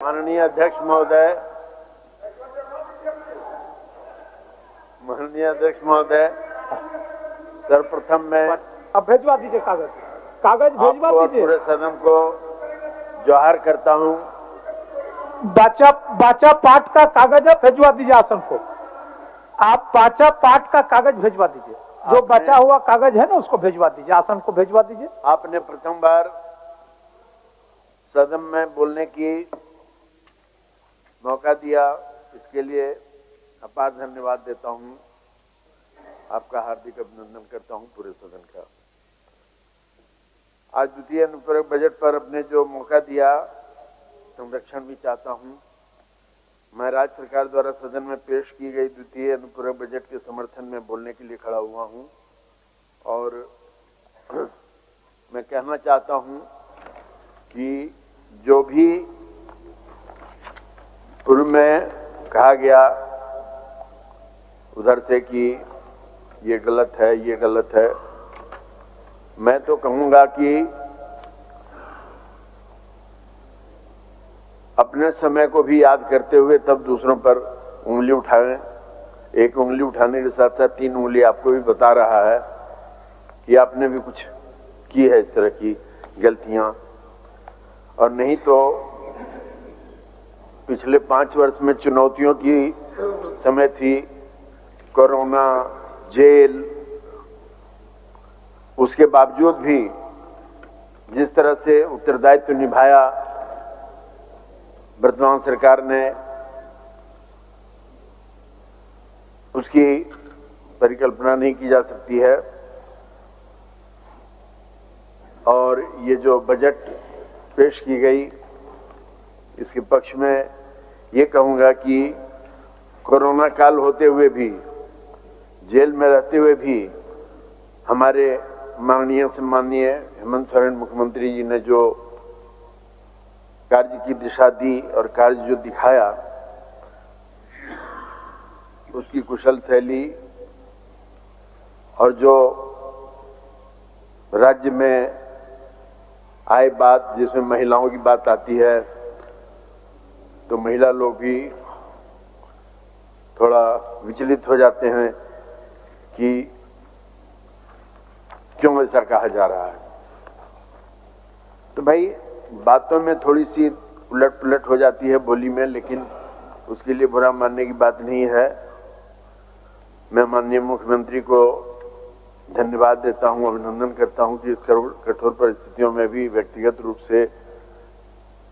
माननीय अध्यक्ष महोदय, सर्वप्रथम मैं अब भेजवा दीजिए कागज भेजवा दीजिए। पूरे सदन को जोहार करता हूं। बाचा पाठ का कागज है, भेजवा दीजिए आसन को। आप बाचा पाठ का कागज भेजवा दीजिए, जो बचा हुआ कागज है ना उसको भेजवा दीजिए, आसन को भेजवा दीजिए। आपने प्रथम बार सदन में बोलने की मौका दिया, इसके लिए अपार धन्यवाद देता हूं। आपका हार्दिक अभिनंदन करता हूं पूरे सदन का। आज द्वितीय अनुपूरक बजट पर अपने जो मौका दिया, संरक्षण भी चाहता हूं। मैं राज्य सरकार द्वारा सदन में पेश की गई द्वितीय अनुपूरक बजट के समर्थन में बोलने के लिए खड़ा हुआ हूं और मैं कहना चाहता हूं कि जो भी पूर्व में कहा गया उधर से कि ये गलत है, ये गलत है, मैं तो कहूंगा कि अपने समय को भी याद करते हुए तब दूसरों पर उंगली उठाएं। एक उंगली उठाने के साथ साथ 3 उंगली आपको भी बता रहा है कि आपने भी कुछ की है इस तरह की गलतियां। और नहीं तो पिछले 5 वर्ष में चुनौतियों की समय थी, कोरोना, जेल, उसके बावजूद भी जिस तरह से उत्तरदायित्व निभाया वर्तमान सरकार ने, उसकी परिकल्पना नहीं की जा सकती है। और ये जो बजट पेश की गई, इसके पक्ष में ये कहूंगा कि कोरोना काल होते हुए भी, जेल में रहते हुए भी हमारे माननीय सम्माननीय हेमंत सोरेन मुख्यमंत्री जी ने जो कार्य की दिशा दी और कार्य जो दिखाया, उसकी कुशल शैली और जो राज्य में आए बात, जिसमें महिलाओं की बात आती है, तो महिला लोग भी थोड़ा विचलित हो जाते हैं कि क्यों ऐसा कहा जा रहा है। तो भाई बातों में थोड़ी सी उलट पुलट हो जाती है बोली में, लेकिन उसके लिए बुरा मानने की बात नहीं है। मैं माननीय मुख्यमंत्री को धन्यवाद देता हूं, अभिनंदन करता हूं कि इस कठोर परिस्थितियों में भी व्यक्तिगत रूप से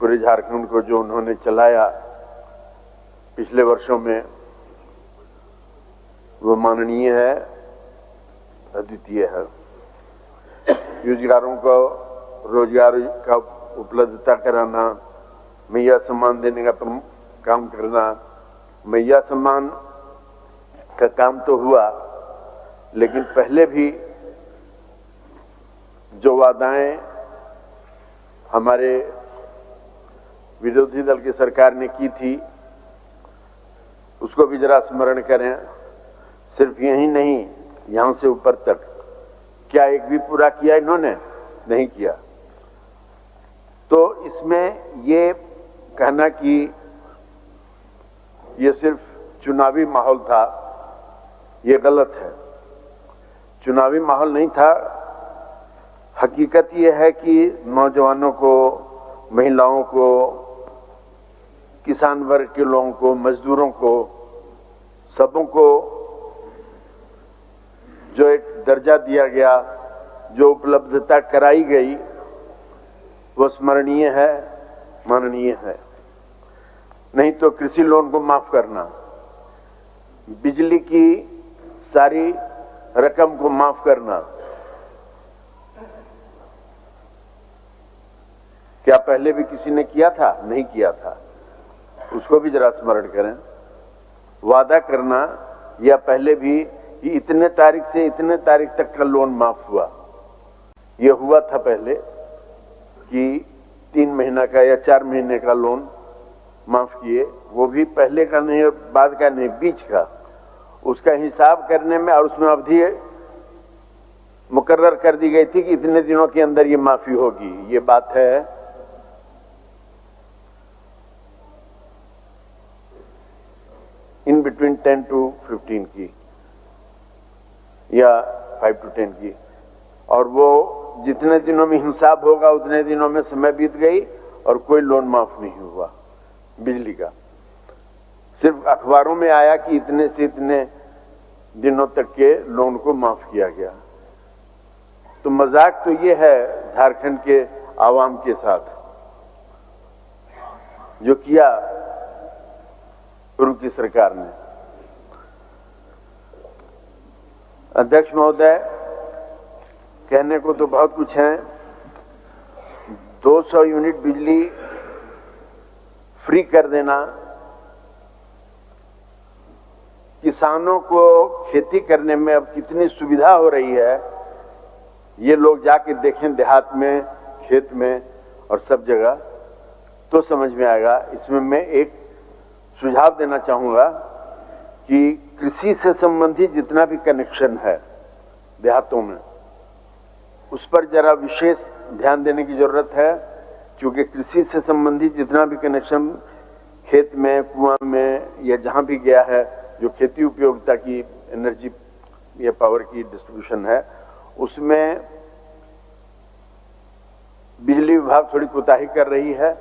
पूरे झारखंड को जो उन्होंने चलाया पिछले वर्षों में, वो माननीय है, अद्वितीय है। बेरोजगारों को रोजगार का उपलब्धता कराना, मैया सम्मान देने का काम करना, मैया सम्मान का काम तो हुआ, लेकिन पहले भी जो वादाएं हमारे विरोधी दल की सरकार ने की थी, उसको भी जरा स्मरण करें। सिर्फ यही नहीं, यहां से ऊपर तक क्या एक भी पूरा किया इन्होंने? नहीं किया। तो इसमें ये कहना कि ये सिर्फ चुनावी माहौल था, ये गलत है। चुनावी माहौल नहीं था। हकीकत ये है कि नौजवानों को, महिलाओं को, किसान वर्ग के लोगों को, मजदूरों को, सबों को जो एक दर्जा दिया गया, जो उपलब्धता कराई गई, वो स्मरणीय है, माननीय है। नहीं तो कृषि लोन को माफ करना, बिजली की सारी रकम को माफ करना, क्या पहले भी किसी ने किया था? नहीं किया था। उसको भी जरा स्मरण करें। वादा करना, या पहले भी कि इतने तारीख से इतने तारीख तक का लोन माफ हुआ, यह हुआ था पहले कि 3 महीना का या 4 महीने का लोन माफ किए, वो भी पहले का नहीं और बाद का नहीं, बीच का। उसका हिसाब करने में और उसमें अवधि मुकर्रर कर दी गई थी कि इतने दिनों के अंदर ये माफी होगी। ये बात है इन बिटवीन 10 to 15 की या 5 to 10 की, और वो जितने दिनों में हिसाब होगा उतने दिनों में समय बीत गई और कोई लोन माफ नहीं हुआ बिजली का। सिर्फ अखबारों में आया कि इतने से इतने दिनों तक के लोन को माफ किया गया। तो मजाक तो ये है झारखंड के आवाम के साथ जो किया पूर्व की सरकार ने। अध्यक्ष महोदय, कहने को तो बहुत कुछ है। 200 यूनिट बिजली फ्री कर देना, किसानों को खेती करने में अब कितनी सुविधा हो रही है, ये लोग जाके देखें देहात में, खेत में और सब जगह, तो समझ में आएगा। इसमें मैं एक सुझाव देना चाहूंगा कि कृषि से संबंधित जितना भी कनेक्शन है देहातों में, उस पर जरा विशेष ध्यान देने की जरूरत है, क्योंकि कृषि से संबंधित जितना भी कनेक्शन खेत में, कुआं में या जहां भी गया है, जो खेती उपयोगिता की एनर्जी या पावर की डिस्ट्रीब्यूशन है, उसमें बिजली विभाग थोड़ी कोताही कर रही है,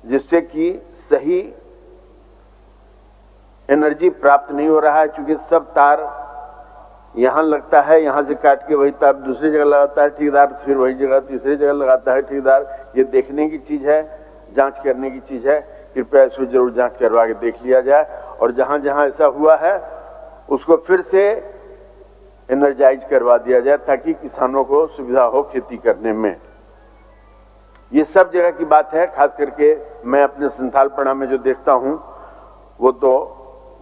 जिससे कि सही एनर्जी प्राप्त नहीं हो रहा है। क्योंकि सब तार यहां लगता है, यहां से काट के वही तार दूसरी जगह लगाता है ठेकेदार, फिर वही जगह तीसरी जगह लगाता है ठेकेदार। ये देखने की चीज है, जांच करने की चीज है। कृपया इसको जरूर जांच करवा के देख लिया जाए, और जहां जहां ऐसा हुआ है उसको फिर से एनर्जाइज करवा दिया जाए, ताकि किसानों को सुविधा हो खेती करने में। ये सब जगह की बात है। खास करके मैं अपने संथालपड़ा में जो देखता हूं, वो तो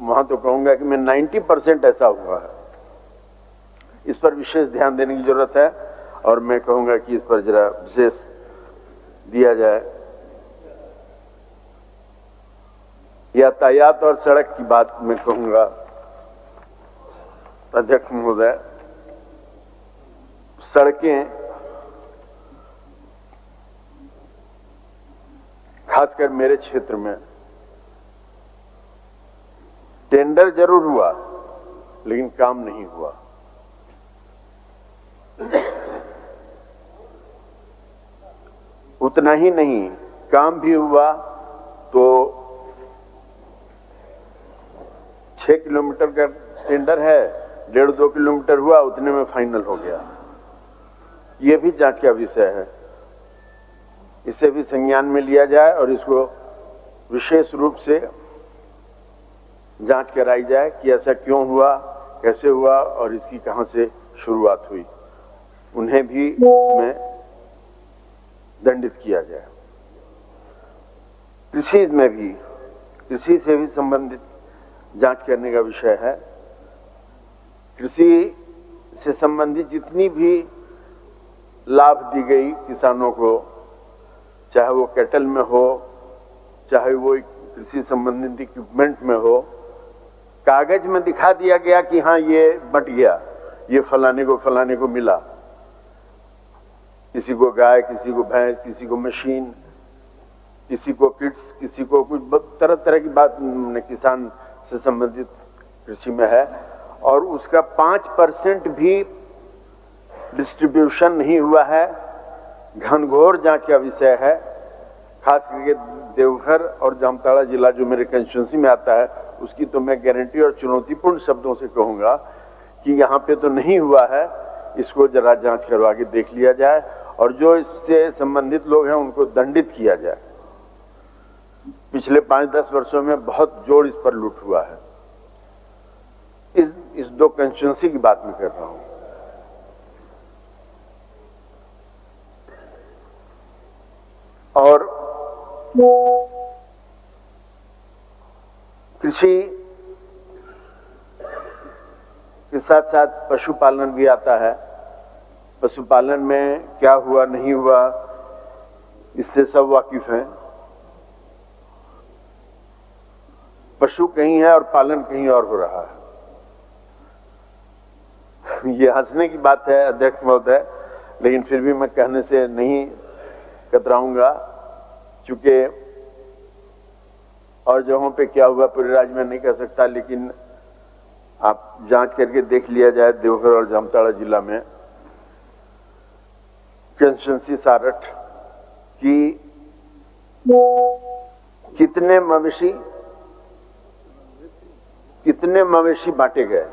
वहां तो कहूंगा कि मैं 90% ऐसा हुआ है। इस पर विशेष ध्यान देने की जरूरत है, और मैं कहूंगा कि इस पर जरा विशेष दिया जाए। यातायात और सड़क की बात मैं कहूंगा अध्यक्ष महोदय, सड़कें खासकर मेरे क्षेत्र में टेंडर जरूर हुआ, लेकिन काम नहीं हुआ। उतना ही नहीं, काम भी हुआ तो 6 किलोमीटर का टेंडर है, 1.5-2 किलोमीटर हुआ, उतने में फाइनल हो गया। ये भी जांच का विषय है। इसे भी संज्ञान में लिया जाए और इसको विशेष रूप से जांच कराई जाए कि ऐसा क्यों हुआ, कैसे हुआ और इसकी कहां से शुरुआत हुई। उन्हें भी इसमें दंडित किया जाए। कृषि में भी, कृषि से भी संबंधित जांच करने का विषय है। कृषि से संबंधित जितनी भी लाभ दी गई किसानों को, चाहे वो कैटल में हो, चाहे वो कृषि संबंधित इक्विपमेंट में हो, कागज में दिखा दिया गया कि हाँ ये बट गया, ये फलाने को मिला। किसी को गाय, किसी को भैंस, किसी को मशीन, किसी को किट्स, किसी को कुछ तरह तरह की बात किसान से संबंधित कृषि में है। और उसका 5% भी डिस्ट्रीब्यूशन नहीं हुआ है। घनघोर जांच का विषय है। खास करके देवघर और जामताड़ा जिला जो मेरे कंस्टिट्यूंसी में आता है, उसकी तो मैं गारंटी और चुनौतीपूर्ण शब्दों से कहूंगा कि यहाँ पे तो नहीं हुआ है। इसको जरा जांच करवा के देख लिया जाए, और जो इससे संबंधित लोग हैं उनको दंडित किया जाए। पिछले 5-10 वर्षों में बहुत जोर इस पर लूट हुआ है। इस 2 कंस्टिट्यूंसी की बात मैं कर रहा हूं। और कृषि के साथ साथ पशुपालन भी आता है। पशुपालन में क्या हुआ नहीं हुआ, इससे सब वाकिफ हैं। पशु कहीं है और पालन कहीं और हो रहा है। ये हंसने की बात है अध्यक्ष महोदय, लेकिन फिर भी मैं कहने से नहीं कतराऊंगा, क्योंकि और जगहों पे क्या हुआ पूरे राज्य में नहीं कह सकता, लेकिन आप जांच करके देख लिया जाए देवघर और जामताड़ा जिला में कंस्टिट्यूंसी सारठ की कितने मवेशी बांटे गए,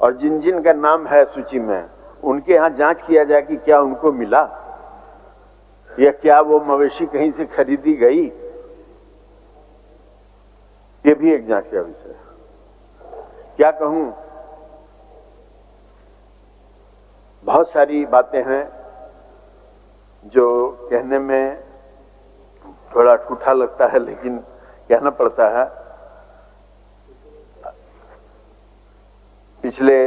और जिन जिन का नाम है सूची में उनके यहाँ जांच किया जाए कि क्या उनको मिला या क्या वो मवेशी कहीं से खरीदी गई। ये भी एक जांच का विषय है। क्या कहूं, बहुत सारी बातें हैं जो कहने में थोड़ा ठूठा लगता है, लेकिन कहना पड़ता है। पिछले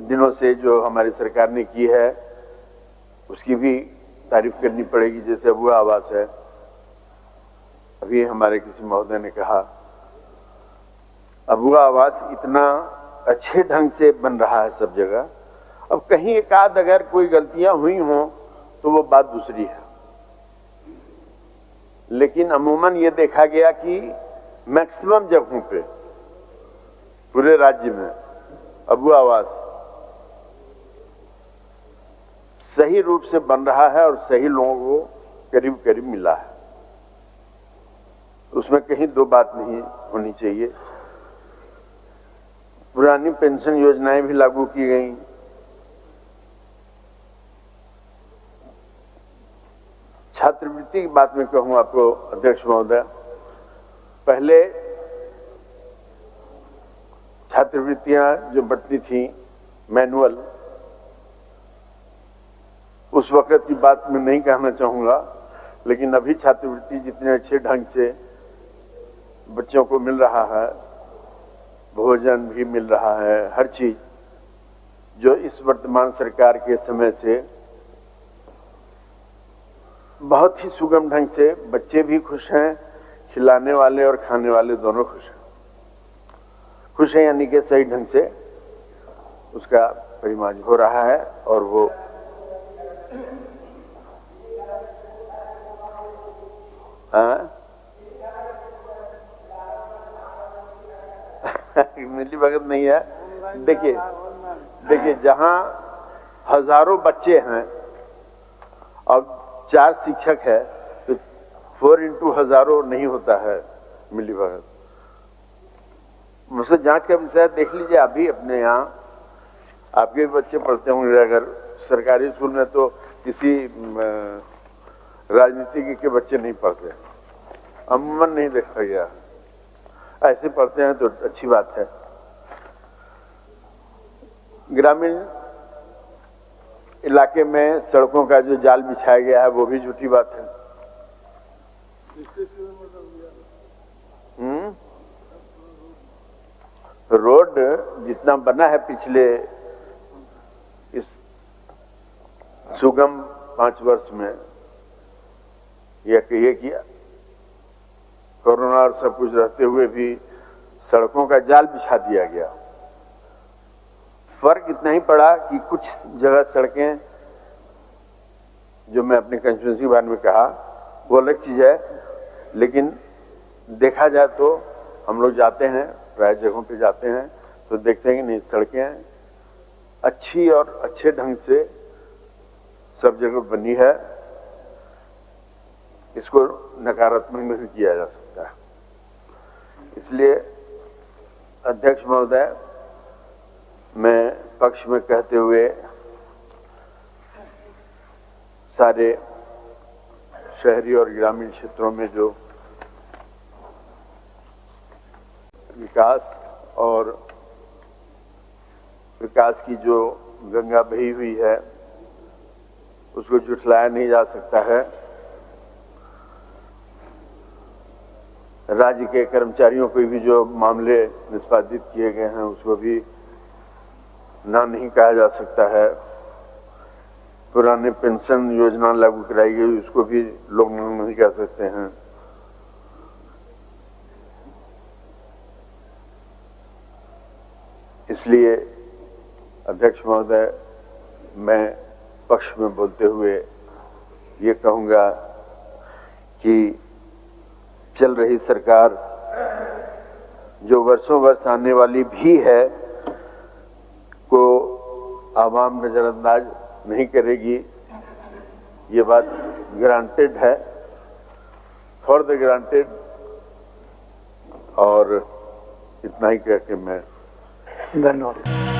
दिनों से जो हमारी सरकार ने की है उसकी भी तारीफ करनी पड़ेगी। जैसे अबुआ आवास है, अभी हमारे किसी महोदय ने कहा अबुआ आवास इतना अच्छे ढंग से बन रहा है सब जगह। अब कहीं एक आध अगर कोई गलतियां हुई हों तो वो बात दूसरी है, लेकिन अमूमन ये देखा गया कि मैक्सिमम जगहों पे पूरे राज्य में अबुआ आवास सही रूप से बन रहा है और सही लोगों को करीब करीब मिला है। उसमें कहीं दो बात नहीं होनी चाहिए। पुरानी पेंशन योजनाएं भी लागू की गई। छात्रवृत्ति की बात में कहूं आपको अध्यक्ष महोदय, पहले छात्रवृत्तियां जो बढ़ती थी मैनुअल, उस वक्त की बात मैं नहीं कहना चाहूंगा, लेकिन अभी छात्रवृत्ति जितने अच्छे ढंग से बच्चों को मिल रहा है, भोजन भी मिल रहा है, हर चीज जो इस वर्तमान सरकार के समय से बहुत ही सुगम ढंग से, बच्चे भी खुश हैं, खिलाने वाले और खाने वाले दोनों खुश हैं। खुश है यानी कि सही ढंग से उसका परिमार्जन हो रहा है। और वो मिली भगत नहीं है। देखिए जहां हजारों बच्चे हैं और 4 शिक्षक है तो 4 इंटू हजारों नहीं होता है मिली भगत। मुझसे जांच का विषय देख लीजिए। अभी अपने यहाँ आपके भी बच्चे पढ़ते होंगे, अगर सरकारी स्कूल में तो किसी राजनीति के बच्चे नहीं पढ़ते, अमूमन नहीं देखा गया। ऐसे पढ़ते हैं तो अच्छी बात है। ग्रामीण इलाके में सड़कों का जो जाल बिछाया गया है वो भी झूठी बात है। रोड जितना बना है पिछले इस सुगम 5 वर्ष में, यह कहिए कि कोरोना और सब कुछ रहते हुए भी सड़कों का जाल बिछा दिया गया। फर्क इतना ही पड़ा कि कुछ जगह सड़कें, जो मैं अपने कंस्टिट्यूंसी के बारे में कहा, वो अलग चीज है, लेकिन देखा जाए तो हम लोग जाते हैं, प्राय जगहों पे जाते हैं तो देखते हैं कि नहीं, सड़कें अच्छी और अच्छे ढंग से सब जगह बनी है। इसको नकारात्मक नहीं किया जा सकता। इसलिए अध्यक्ष महोदय, मैं पक्ष में कहते हुए सारे शहरी और ग्रामीण क्षेत्रों में जो विकास और विकास की जो गंगा बही हुई है उसको झुठलाया नहीं जा सकता है। राज्य के कर्मचारियों को भी जो मामले निष्पादित किए गए हैं उसको भी ना नहीं कहा जा सकता है। पुराने पेंशन योजना लागू कराई गई उसको भी लोग नहीं कह सकते हैं। इसलिए अध्यक्ष महोदय, मैं पक्ष में बोलते हुए ये कहूंगा कि चल रही सरकार जो वर्षों वर्ष आने वाली भी है को आवाम नजरअंदाज नहीं करेगी, ये बात ग्रांटेड है, फॉर द ग्रांटेड। और इतना ही कह के मैं धन्यवाद।